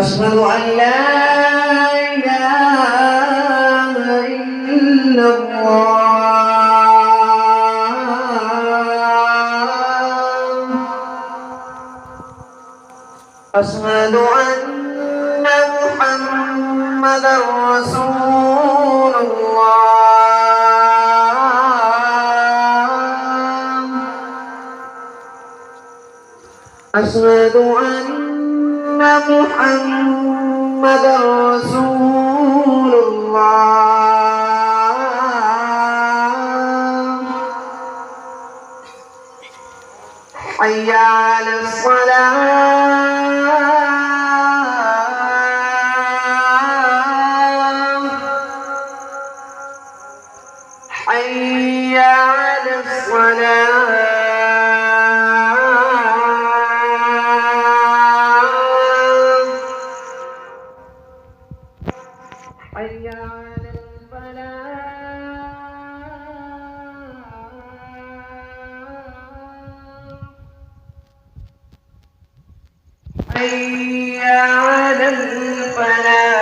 أشهد أن لا إله إلا الله. أشهد أن محمدا رسول الله. أشهد أن محمدا رسول الله. حي على الصلاة. حي على الصلاة. حي على الفلاح. حي على الفلاح.